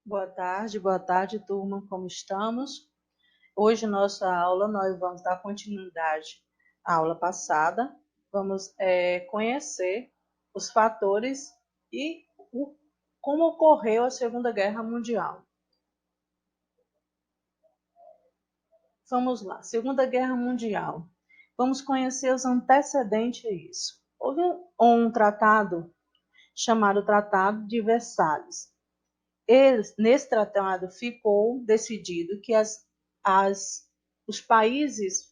Boa tarde, turma. Como estamos? Hoje, nossa aula, nós vamos dar continuidade à aula passada. Vamos conhecer os fatores e como ocorreu a Segunda Guerra Mundial. Vamos lá, Segunda Guerra Mundial. Vamos conhecer os antecedentes a isso. Houve um tratado chamado Tratado de Versalhes. Nesse tratado ficou decidido que os países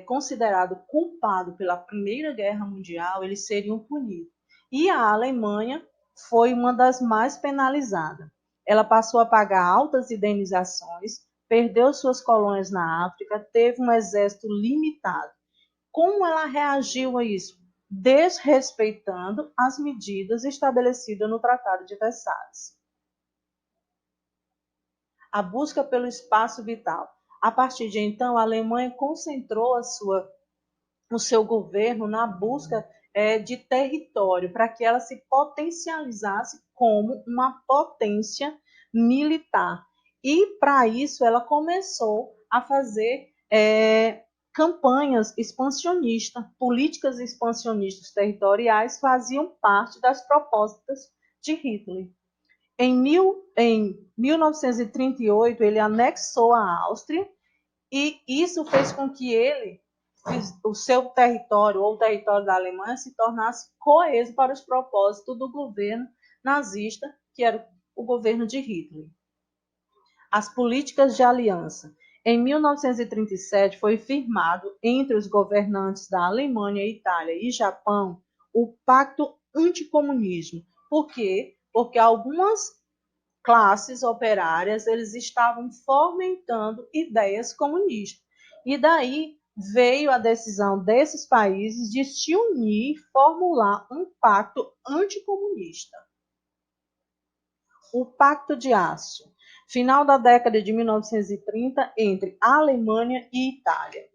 considerados culpados pela Primeira Guerra Mundial, eles seriam punidos. E a Alemanha foi uma das mais penalizadas. Ela passou a pagar altas indenizações, perdeu suas colônias na África, teve um exército limitado. Como ela reagiu a isso? Desrespeitando as medidas estabelecidas no Tratado de Versalhes. A busca pelo espaço vital. A partir de então, a Alemanha concentrou o seu governo na busca de território para que ela se potencializasse como uma potência militar. E, para isso, ela começou a fazer campanhas expansionistas, políticas expansionistas territoriais faziam parte das propostas de Hitler. Em 1938, ele anexou a Áustria e isso fez com que o seu território, ou o território da Alemanha, se tornasse coeso para os propósitos do governo nazista, que era o governo de Hitler. As políticas de aliança. Em 1937, foi firmado entre os governantes da Alemanha, Itália e Japão o Pacto Anticomunismo. Por quê? Porque algumas classes operárias eles estavam fomentando ideias comunistas. E daí veio a decisão desses países de se unir e formular um pacto anticomunista. O Pacto de Aço, final da década de 1930, entre Alemanha e Itália.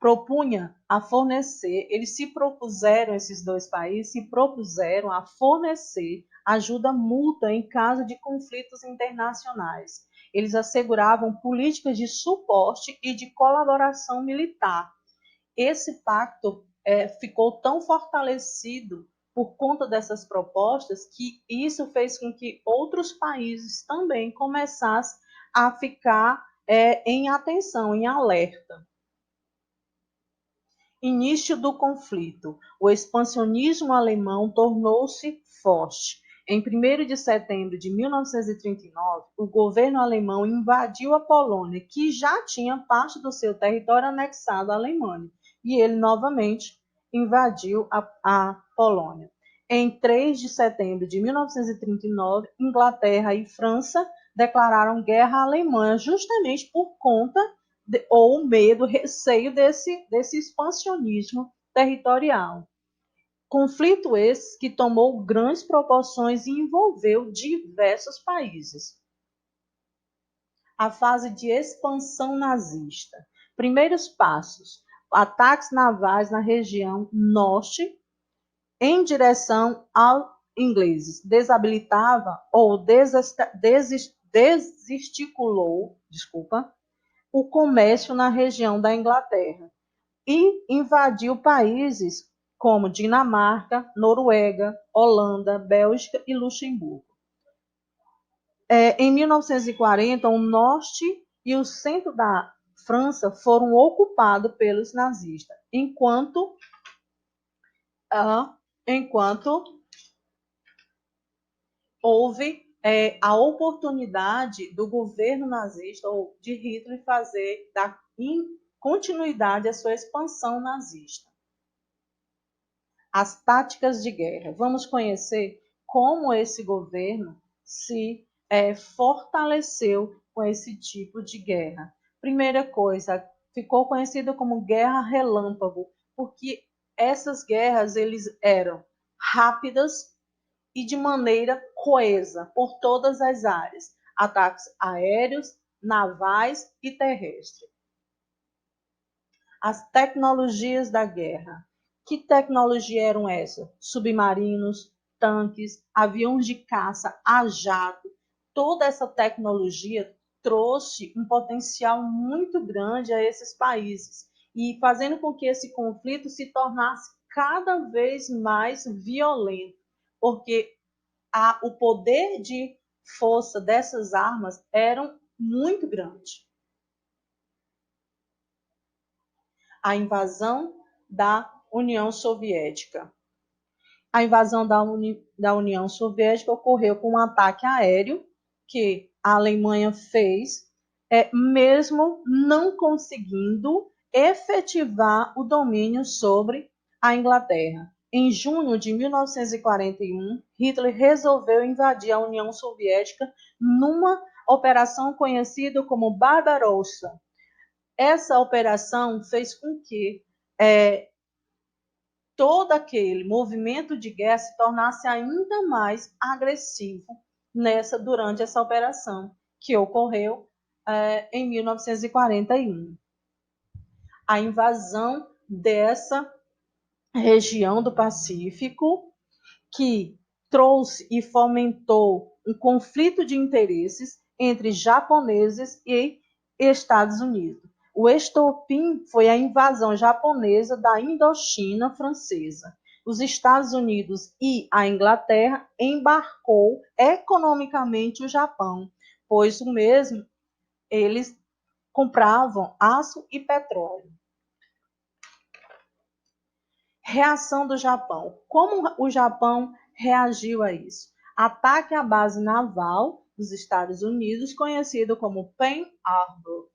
Propunha a fornecer, esses dois países se propuseram a fornecer ajuda mútua em caso de conflitos internacionais. Eles asseguravam políticas de suporte e de colaboração militar. Esse pacto ficou tão fortalecido por conta dessas propostas que isso fez com que outros países também começassem a ficar em atenção, em alerta. Início do conflito. O expansionismo alemão tornou-se forte. Em 1º de setembro de 1939, o governo alemão invadiu a Polônia, que já tinha parte do seu território anexado à Alemanha, e ele novamente invadiu a Polônia. Em 3 de setembro de 1939, Inglaterra e França declararam guerra à Alemanha, justamente por conta ou medo, receio desse expansionismo territorial. Conflito esse que tomou grandes proporções e envolveu diversos países. A fase de expansão nazista. Primeiros passos: ataques navais na região norte em direção aos ingleses. Desabilitava ou desesticulou, o comércio na região da Inglaterra e invadiu países como Dinamarca, Noruega, Holanda, Bélgica e Luxemburgo. Em 1940, o norte e o centro da França foram ocupados pelos nazistas, enquanto houve a oportunidade do governo nazista ou de Hitler fazer dar continuidade à sua expansão nazista. As táticas de guerra. Vamos conhecer como esse governo se fortaleceu com esse tipo de guerra. Primeira coisa, ficou conhecida como guerra relâmpago, porque essas guerras eles eram rápidas e de maneira coesa por todas as áreas, ataques aéreos, navais e terrestres. As tecnologias da guerra. Que tecnologia eram essas? Submarinos, tanques, aviões de caça a jato, toda essa tecnologia trouxe um potencial muito grande a esses países e fazendo com que esse conflito se tornasse cada vez mais violento, porque o poder de força dessas armas era muito grande. A invasão da União Soviética. A invasão da União Soviética ocorreu com um ataque aéreo que a Alemanha fez, mesmo não conseguindo efetivar o domínio sobre a Inglaterra. Em junho de 1941, Hitler resolveu invadir a União Soviética numa operação conhecida como Barbarossa. Essa operação fez com que todo aquele movimento de guerra se tornasse ainda mais agressivo durante essa operação, que ocorreu em 1941. A invasão dessa região do Pacífico, que trouxe e fomentou um conflito de interesses entre japoneses e Estados Unidos. O estopim foi a invasão japonesa da Indochina francesa. Os Estados Unidos e a Inglaterra embarcou economicamente o Japão, pois o mesmo eles compravam aço e petróleo. Reação do Japão. Como o Japão reagiu a isso? Ataque à base naval dos Estados Unidos, conhecido como Pearl Harbor.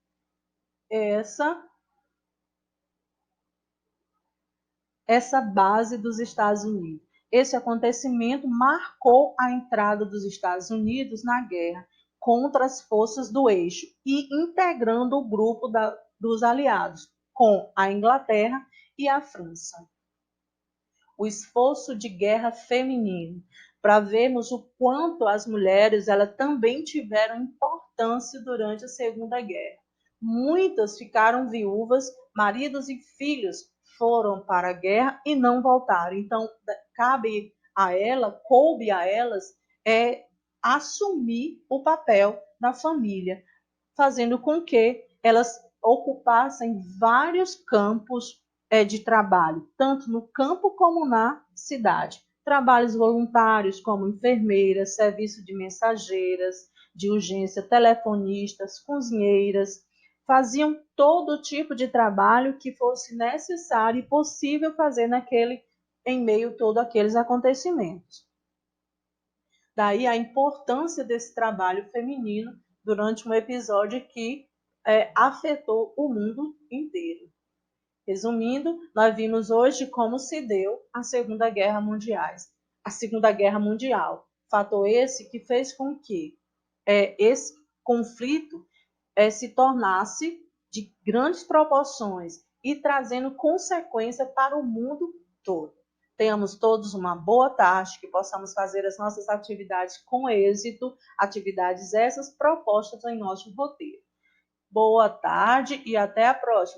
Essa base dos Estados Unidos. Esse acontecimento marcou a entrada dos Estados Unidos na guerra contra as forças do eixo e integrando o grupo dos aliados com a Inglaterra e a França. O esforço de guerra feminino, para vermos o quanto as mulheres elas também tiveram importância durante a Segunda Guerra. Muitas ficaram viúvas, maridos e filhos foram para a guerra e não voltaram. Então, coube a elas assumir o papel da família, fazendo com que elas ocupassem vários campos de trabalho, tanto no campo como na cidade. Trabalhos voluntários, como enfermeiras, serviço de mensageiras, de urgência, telefonistas, cozinheiras, faziam todo tipo de trabalho que fosse necessário e possível fazer em meio a todos aqueles acontecimentos. Daí a importância desse trabalho feminino durante um episódio que afetou o mundo inteiro. Resumindo, nós vimos hoje como se deu a Segunda Guerra Mundial. A Segunda Guerra Mundial, fator esse que fez com que esse conflito se tornasse de grandes proporções e trazendo consequência para o mundo todo. Tenhamos todos uma boa tarde, que possamos fazer as nossas atividades com êxito, atividades essas propostas em nosso roteiro. Boa tarde e até a próxima.